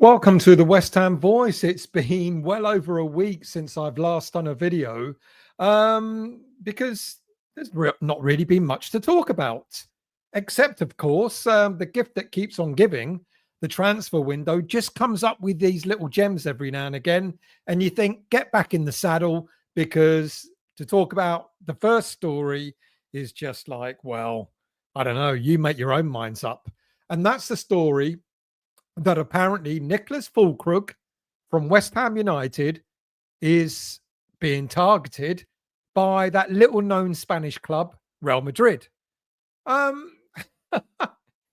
Welcome to the West Ham Voice. It's been well over a week since I've last done a video because there's not really been much to talk about, except, of course, the gift that keeps on giving. The transfer window just comes up with these little gems every now and again, and you think, get back in the saddle, because to talk about the first story is just like, well, I don't know, you make your own minds up. And that's the story that apparently Niclas Fullkrug from West Ham United is being targeted by that little known Spanish club, Real Madrid. Um,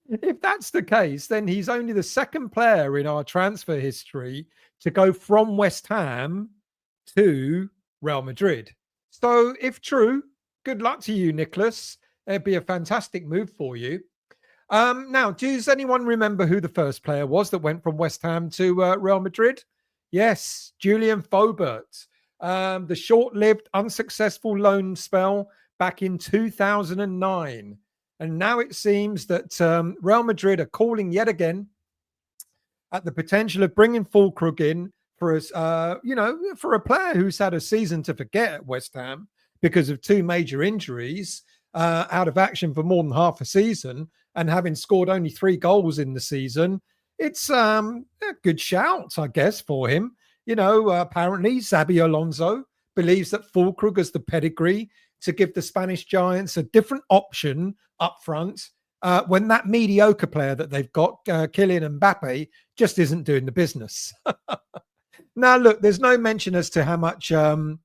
if that's the case, then he's only the second player in our transfer history to go from West Ham to Real Madrid. So if true, good luck to you, Niclas. It'd be a fantastic move for you. Now, does anyone remember who the first player was that went from West Ham to Real Madrid? Yes, Julian Faubert. The short-lived, unsuccessful loan spell back in 2009. And now it seems that Real Madrid are calling yet again at the potential of bringing Fullkrug in for us, for a player who's had a season to forget at West Ham because of two major injuries, out of action for more than half a season, and having scored only 3 goals in the season. It's a good shout, I guess, for him. Apparently Xabi Alonso believes that Fullkrug has the pedigree to give the Spanish Giants a different option up front when that mediocre player that they've got, Kylian Mbappe, just isn't doing the business. Now, look, there's no mention as to how much Real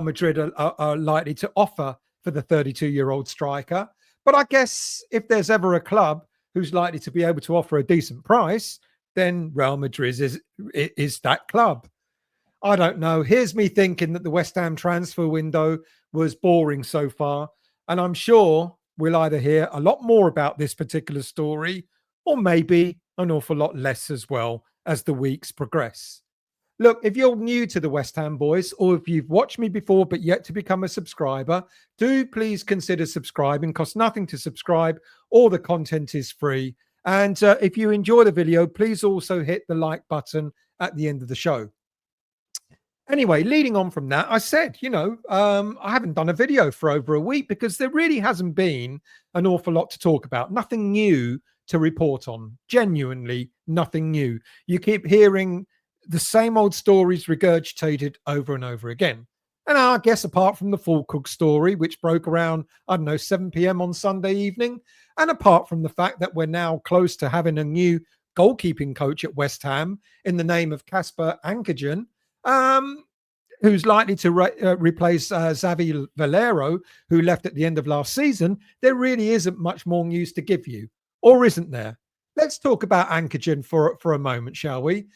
Madrid are likely to offer for the 32-year-old striker. But I guess if there's ever a club who's likely to be able to offer a decent price, then Real Madrid is that club. I don't know. Here's me thinking that the West Ham transfer window was boring so far. And I'm sure we'll either hear a lot more about this particular story or maybe an awful lot less as well as the weeks progress. Look, if you're new to the West Ham Boys, or if you've watched me before but yet to become a subscriber, do please consider subscribing. It costs nothing to subscribe. All the content is free. And if you enjoy the video, please also hit the like button at the end of the show. Anyway, leading on from that, I said, I haven't done a video for over a week because there really hasn't been an awful lot to talk about. Nothing new to report on. Genuinely nothing new. You keep hearing the same old stories regurgitated over and over again. And I guess apart from the Fullkrug story, which broke around, 7 p.m. on Sunday evening, and apart from the fact that we're now close to having a new goalkeeping coach at West Ham in the name of Kasper Ankergen, who's likely to replace Xavi Valero, who left at the end of last season, there really isn't much more news to give you. Or isn't there? Let's talk about Ankergen for a moment, shall we?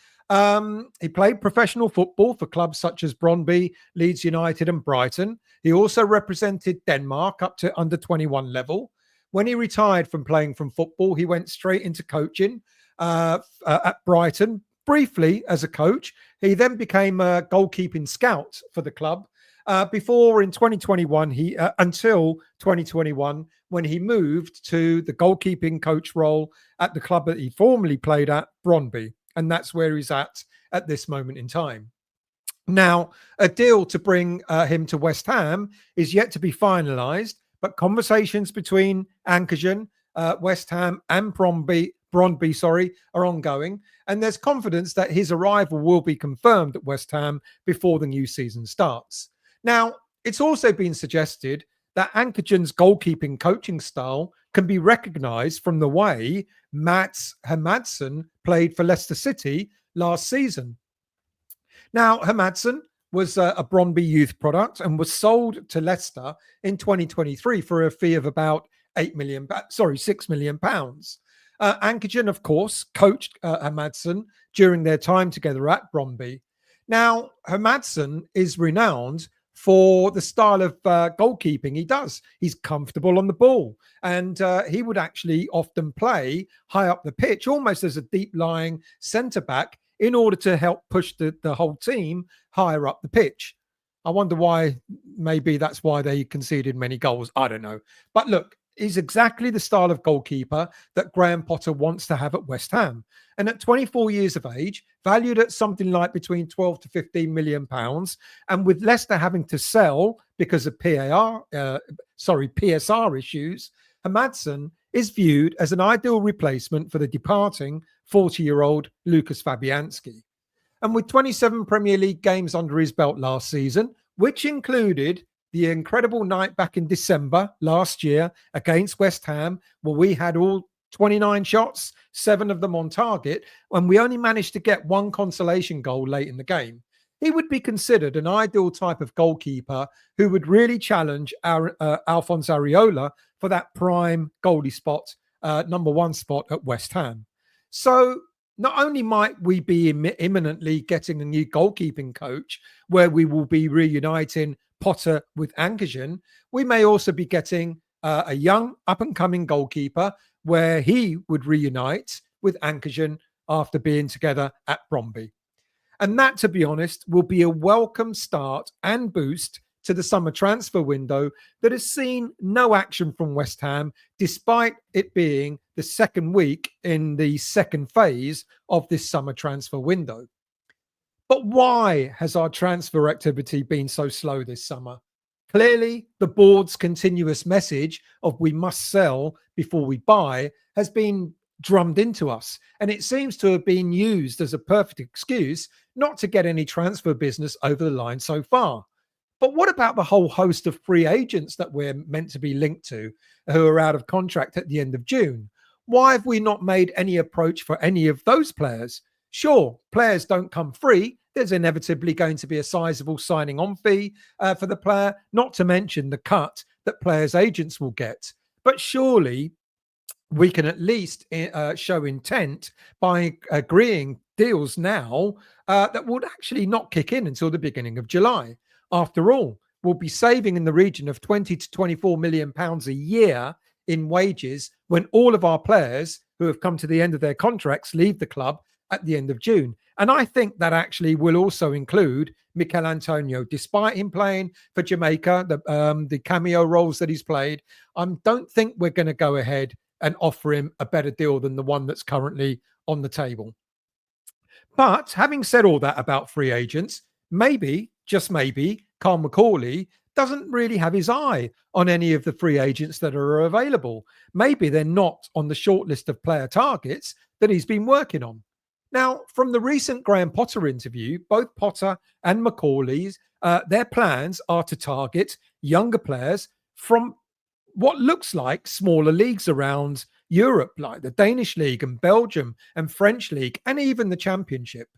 He played professional football for clubs such as Brøndby, Leeds United and Brighton. He also represented Denmark up to under 21 level. When he retired from playing from football, he went straight into coaching at Brighton, briefly as a coach. He then became a goalkeeping scout for the club before in 2021, until 2021, when he moved to the goalkeeping coach role at the club that he formerly played at, Brøndby. And that's where he's at this moment in time. Now, a deal to bring him to West Ham is yet to be finalised, but conversations between Ankergen, West Ham and Brøndby, are ongoing. And there's confidence that his arrival will be confirmed at West Ham before the new season starts. Now, it's also been suggested that Ankergen's goalkeeping coaching style can be recognised from the way Mats Hermansson played for Leicester City last season. Now, Hermansson was a Brøndby youth product and was sold to Leicester in 2023 for a fee of about £6 million. Ankergen, of course, coached Hermansson during their time together at Brøndby. Now, Hermansson is renowned for the style of goalkeeping he does. He's comfortable on the ball, and he would actually often play high up the pitch, almost as a deep-lying centre-back, in order to help push the whole team higher up the pitch. I wonder why. Maybe that's why they conceded many goals. I don't know. But look, is exactly the style of goalkeeper that Graham Potter wants to have at West Ham. And at 24 years of age, valued at something like between 12 to 15 million pounds, and with Leicester having to sell because of PSR issues, Hamadson is viewed as an ideal replacement for the departing 40-year-old Lucas Fabianski. And with 27 Premier League games under his belt last season, which included the incredible night back in December last year against West Ham, where we had all 29 shots, 7 of them on target, and we only managed to get one consolation goal late in the game. He would be considered an ideal type of goalkeeper who would really challenge Alphonse Areola for that prime goalie spot, number 1 spot at West Ham. So not only might we be imminently getting a new goalkeeping coach where we will be reuniting Potter with Ankersen, we may also be getting a young up-and-coming goalkeeper where he would reunite with Ankersen after being together at Bromby. And that, to be honest, will be a welcome start and boost to the summer transfer window that has seen no action from West Ham, despite it being the second week in the second phase of this summer transfer window. But why has our transfer activity been so slow this summer? Clearly, the board's continuous message of we must sell before we buy has been drummed into us, and it seems to have been used as a perfect excuse not to get any transfer business over the line so far. But what about the whole host of free agents that we're meant to be linked to who are out of contract at the end of June? Why have we not made any approach for any of those players? Sure, players don't come free. There's inevitably going to be a sizable signing on fee for the player, not to mention the cut that players' agents will get. But surely we can at least show intent by agreeing deals now that would actually not kick in until the beginning of July. After all, we'll be saving in the region of 20 to 24 million pounds a year in wages when all of our players who have come to the end of their contracts leave the club at the end of June. And I think that actually will also include Mikel Antonio, despite him playing for Jamaica, the cameo roles that he's played. I don't think we're going to go ahead and offer him a better deal than the one that's currently on the table. But having said all that about free agents, maybe, just maybe, Carl Macauley doesn't really have his eye on any of the free agents that are available. Maybe they're not on the short list of player targets that he's been working on. Now, from the recent Graham Potter interview, both Potter and Macaulay's, their plans are to target younger players from what looks like smaller leagues around Europe, like the Danish League and Belgium and French League, and even the Championship.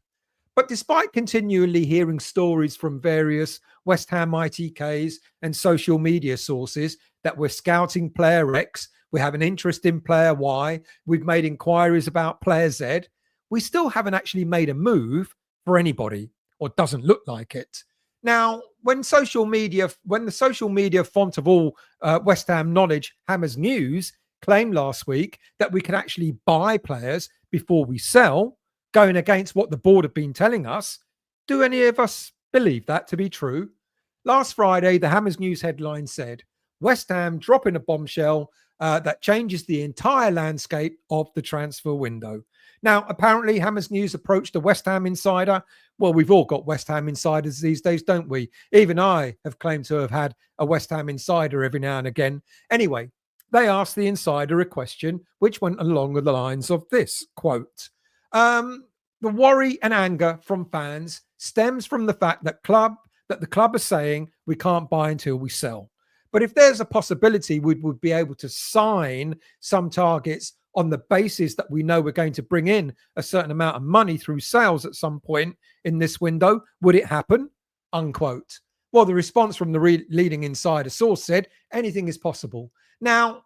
But despite continually hearing stories from various West Ham ITKs and social media sources that we're scouting player X, we have an interest in player Y, we've made inquiries about player Z, we still haven't actually made a move for anybody, or doesn't look like it. Now, when the social media font of all West Ham knowledge, Hammers News, claimed last week that we could actually buy players before we sell, going against what the board have been telling us, do any of us believe that to be true? Last Friday, the Hammers News headline said, West Ham dropping a bombshell that changes the entire landscape of the transfer window. Now, apparently, Hammers News approached a West Ham insider. Well, we've all got West Ham insiders these days, don't we? Even I have claimed to have had a West Ham insider every now and again. Anyway, they asked the insider a question which went along with the lines of this, quote, the worry and anger from fans stems from the fact that the club are saying we can't buy until we sell. But if there's a possibility we would be able to sign some targets on the basis that we know we're going to bring in a certain amount of money through sales at some point in this window, would it happen? Unquote. Well, the response from the leading insider source said anything is possible. Now,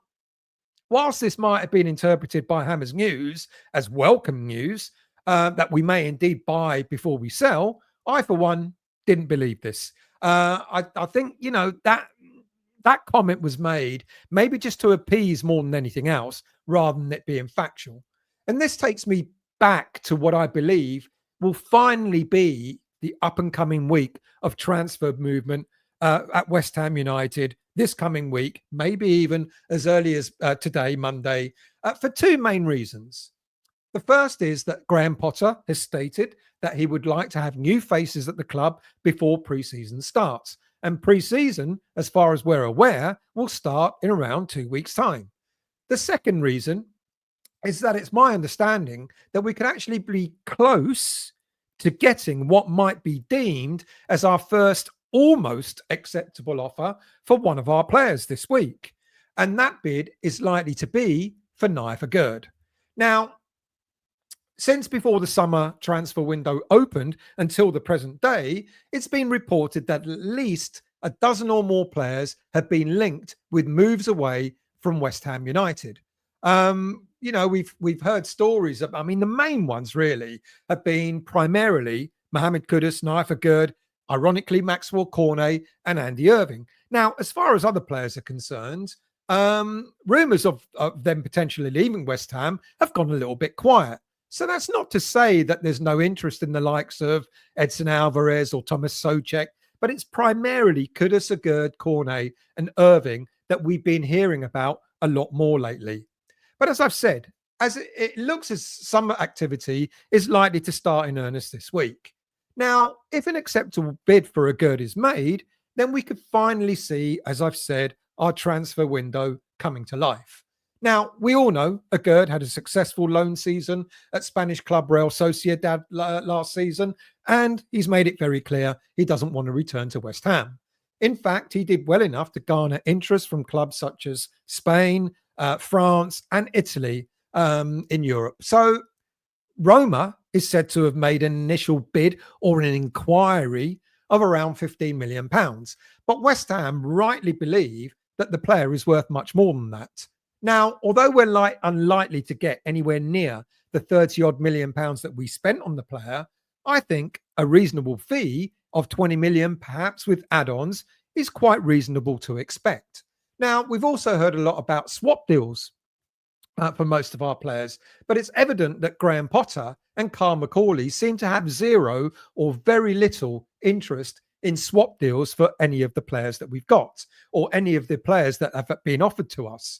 whilst this might have been interpreted by Hammers News as welcome news, that we may indeed buy before we sell, I, for one, didn't believe this. I think, that comment was made maybe just to appease more than anything else, rather than it being factual. And this takes me back to what I believe will finally be the up and coming week of transfer movement at West Ham United this coming week, maybe even as early as today, Monday, for two main reasons. The first is that Graham Potter has stated that he would like to have new faces at the club before pre-season starts. And pre-season, as far as we're aware, will start in around 2 weeks' time. The second reason is that it's my understanding that we could actually be close to getting what might be deemed as our first almost acceptable offer for one of our players this week. And that bid is likely to be for Nayef Aguerd. Now, since before the summer transfer window opened until the present day, it's been reported that at least a dozen or more players have been linked with moves away from West Ham United. We've heard stories of, the main ones really have been primarily Mohamed Kudus, Nayef Aguerd, ironically Maxwell Cornet and Andy Irving. Now, as far as other players are concerned, rumours of them potentially leaving West Ham have gone a little bit quiet. So that's not to say that there's no interest in the likes of Edson Alvarez or Thomas Soucek, but it's primarily Kudus, Aguerd, Cornet and Irving that we've been hearing about a lot more lately. But as I've said, as it looks as summer activity is likely to start in earnest this week. Now, if an acceptable bid for Aguerd is made, then we could finally see, as I've said, our transfer window coming to life. Now, we all know Aguerd had a successful loan season at Spanish club Real Sociedad last season, and he's made it very clear he doesn't want to return to West Ham. In fact, he did well enough to garner interest from clubs such as Spain, France, and Italy in Europe. So Roma is said to have made an initial bid or an inquiry of around £15 million. But West Ham rightly believe that the player is worth much more than that. Now, although we're unlikely to get anywhere near the 30-odd million pounds that we spent on the player, I think a reasonable fee of 20 million, perhaps with add-ons, is quite reasonable to expect. Now, we've also heard a lot about swap deals for most of our players, but it's evident that Graham Potter and Carl Macauley seem to have zero or very little interest in swap deals for any of the players that we've got or any of the players that have been offered to us.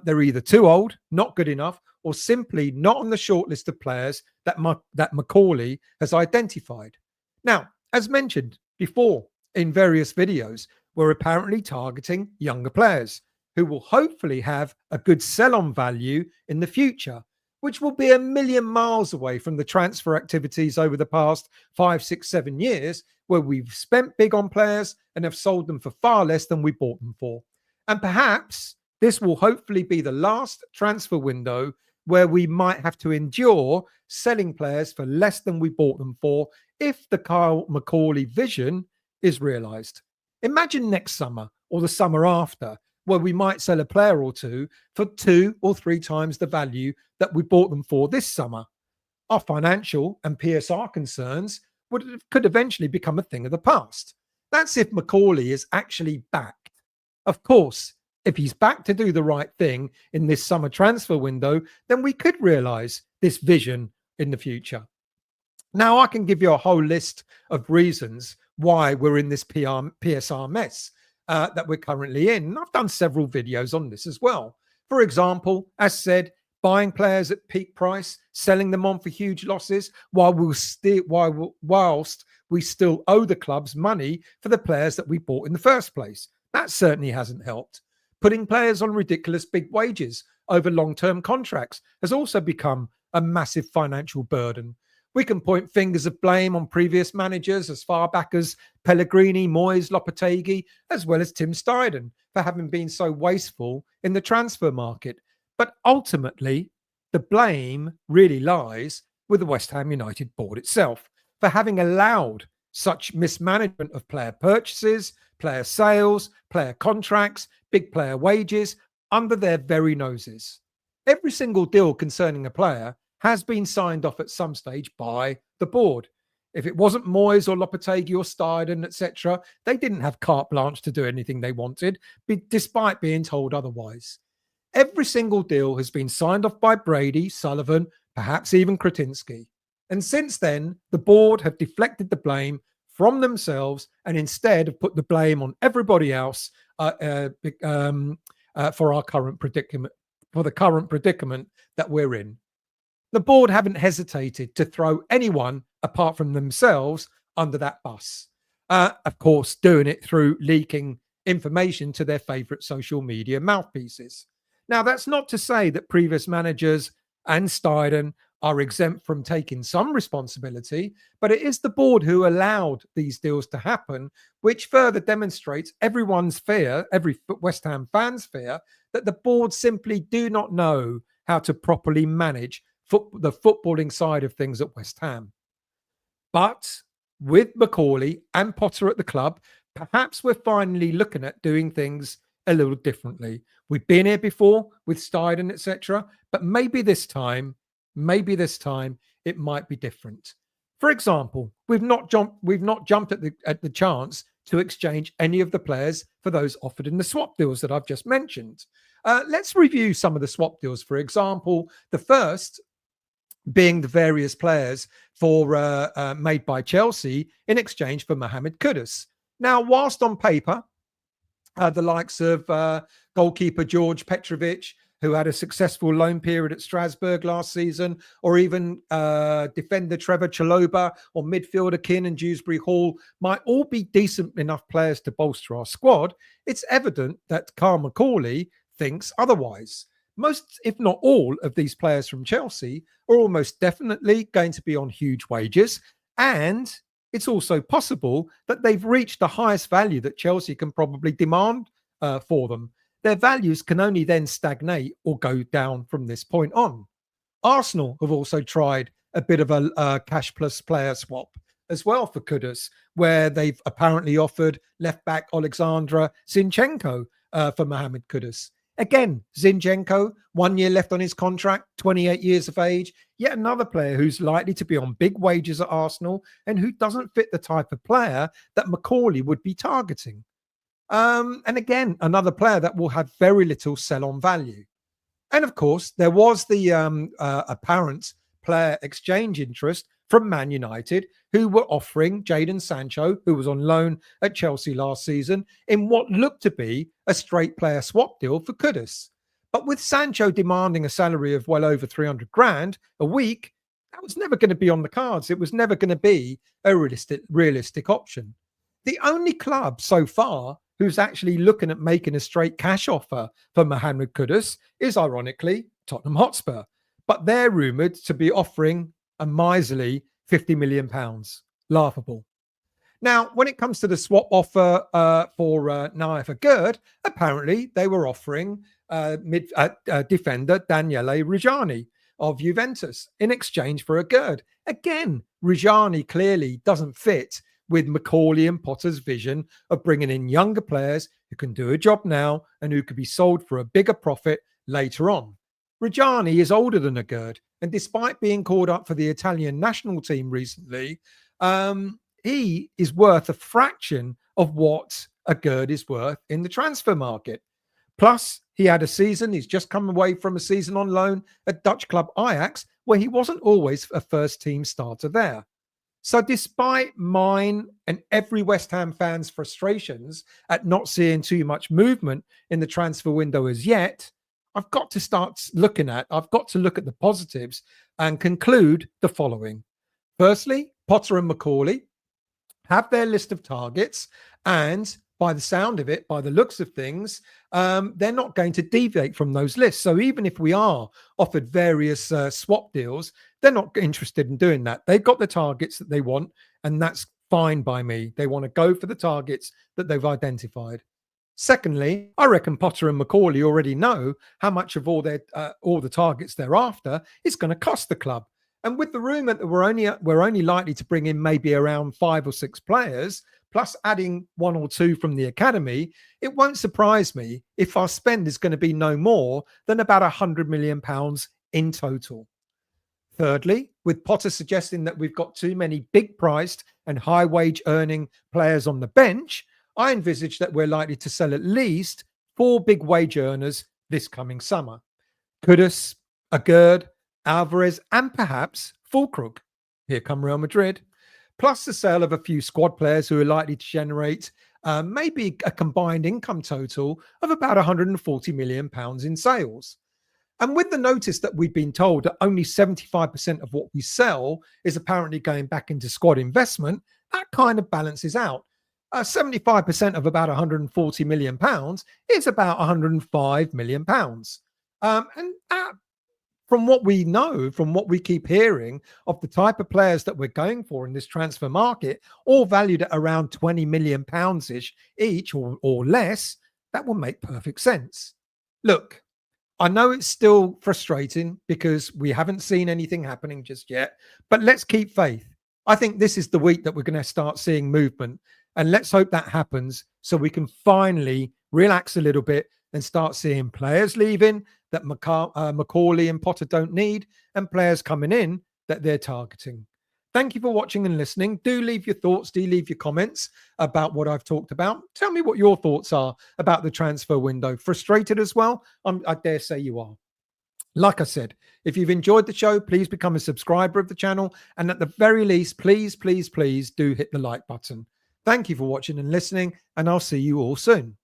They're either too old, not good enough, or simply not on the short list of players that Macauley has identified. Now, as mentioned before in various videos, we're apparently targeting younger players who will hopefully have a good sell-on value in the future, which will be a million miles away from the transfer activities over the past 5, 6, 7 years, where we've spent big on players and have sold them for far less than we bought them for. And perhaps this will hopefully be the last transfer window where we might have to endure selling players for less than we bought them for if the Carl Macauley vision is realised. Imagine next summer or the summer after, where we might sell a player or two for 2 or 3 times the value that we bought them for this summer. Our financial and PSR concerns could eventually become a thing of the past. That's if Macauley is actually back. Of course, if he's back to do the right thing in this summer transfer window, then we could realise this vision in the future. Now, I can give you a whole list of reasons why we're in this PSR mess that we're currently in. And I've done several videos on this as well. For example, as said, buying players at peak price, selling them on for huge losses whilst we still owe the clubs money for the players that we bought in the first place. That certainly hasn't helped. Putting players on ridiculous big wages over long-term contracts has also become a massive financial burden. We can point fingers of blame on previous managers as far back as Pellegrini, Moyes, Lopetegui, as well as Tim Steidten for having been so wasteful in the transfer market. But ultimately, the blame really lies with the West Ham United board itself for having allowed such mismanagement of player purchases, player sales, player contracts, big player wages under their very noses. Every single deal concerning a player has been signed off at some stage by the board. If it wasn't Moyes or Lopetegui or Steidten, etc., they didn't have carte blanche to do anything they wanted, despite being told otherwise. Every single deal has been signed off by Brady, Sullivan, perhaps even Kretinsky. And since then, the board have deflected the blame from themselves and instead have put the blame on everybody else for our current predicament, for the current predicament that we're in. The board haven't hesitated to throw anyone apart from themselves under that bus. Of course, doing it through leaking information to their favorite social media mouthpieces. Now, that's not to say that previous managers and Steiden are exempt from taking some responsibility, but it is the board who allowed these deals to happen, which further demonstrates everyone's fear, every West Ham fan's fear, that the board simply do not know how to properly manage the footballing side of things at West Ham. But with Macauley and Potter at the club, perhaps we're finally looking at doing things a little differently. We've been here before with Steiden, etc., but maybe this time it might be different. For example, we've not jumped at the chance to exchange any of the players for those offered in the swap deals that I've just mentioned. Let's review some of the swap deals. For example, the first being the various players made by Chelsea in exchange for Mohamed Kudus. Now, whilst on paper, the likes of goalkeeper George Petrovic, who had a successful loan period at Strasbourg last season, or even defender Trevor Chalobah or midfielder Kiernan Dewsbury Hall might all be decent enough players to bolster our squad, it's evident that Carl Macauley thinks otherwise. Most, if not all, of these players from Chelsea are almost definitely going to be on huge wages, and it's also possible that they've reached the highest value that Chelsea can probably demand for them. Their values can only then stagnate or go down from this point on. Arsenal have also tried a bit of a cash plus player swap as well for Kudus, where they've apparently offered left back Alexandra Zinchenko for Mohamed Kudus. Again, Zinchenko, 1 year left on his contract, 28 years of age, yet another player who's likely to be on big wages at Arsenal and who doesn't fit the type of player that Macauley would be targeting. And again, another player that will have very little sell-on value. And of course, there was the apparent player exchange interest from Man United, who were offering Jadon Sancho, who was on loan at Chelsea last season, in what looked to be a straight player swap deal for Kudus. But with Sancho demanding a salary of well over 300 grand a week, that was never going to be on the cards. It was never going to be a realistic option. The only club so far who's actually looking at making a straight cash offer for Mohamed Kudus is, ironically, Tottenham Hotspur. But they're rumoured to be offering a miserly £50 million. Laughable. Now, when it comes to the swap offer for Nayef Aguerd, apparently they were offering defender Daniele Reggiani of Juventus in exchange for Aguerd. Again, Reggiani clearly doesn't fit with Macauley and Potter's vision of bringing in younger players who can do a job now and who could be sold for a bigger profit later on. Reggiani is older than Aguerd, and despite being called up for the Italian national team recently, he is worth a fraction of what Aguerd is worth in the transfer market. Plus, he had a season, he's just come away from a season on loan at Dutch club Ajax, where he wasn't always a first-team starter there. So despite mine and every West Ham fan's frustrations at not seeing too much movement in the transfer window as yet, I've got to look at the positives and conclude the following. Firstly, Potter and Macauley have their list of targets, and by the sound of it, by the looks of things, they're not going to deviate from those lists. So even if we are offered various swap deals, they're not interested in doing that. They've got the targets that they want, and that's fine by me. They want to go for the targets that they've identified. Secondly, I reckon Potter and Macauley already know how much of all the targets they're after is going to cost the club. And with the rumour that we're only likely to bring in maybe around 5 or 6 players, plus adding 1 or 2 from the academy, it won't surprise me if our spend is going to be no more than about £100 million in total. Thirdly, with Potter suggesting that we've got too many big-priced and high-wage earning players on the bench, I envisage that we're likely to sell at least 4 big wage earners this coming summer. Kudus, Aguerd, Alvarez, and perhaps Fullkrug. Here come Real Madrid. plus the sale of a few squad players who are likely to generate maybe a combined income total of about £140 million in sales. And with the notice that we've been told that only 75% of what we sell is apparently going back into squad investment, that kind of balances out. 75% of about £140 million is about £105 million. And that, from what we know, from what we keep hearing of the type of players that we're going for in this transfer market, all valued at around £20 million ish each or less, that will make perfect sense. Look, I know it's still frustrating because we haven't seen anything happening just yet, but let's keep faith. I think this is the week that we're going to start seeing movement, and let's hope that happens so we can finally relax a little bit and start seeing players leaving that Macauley and Potter don't need, and players coming in that they're targeting. Thank you for watching and listening. Do leave your thoughts. Do leave your comments about what I've talked about. Tell me what your thoughts are about the transfer window. Frustrated as well? I dare say you are. Like I said, if you've enjoyed the show, please become a subscriber of the channel. And at the very least, please, please, please do hit the like button. Thank you for watching and listening, and I'll see you all soon.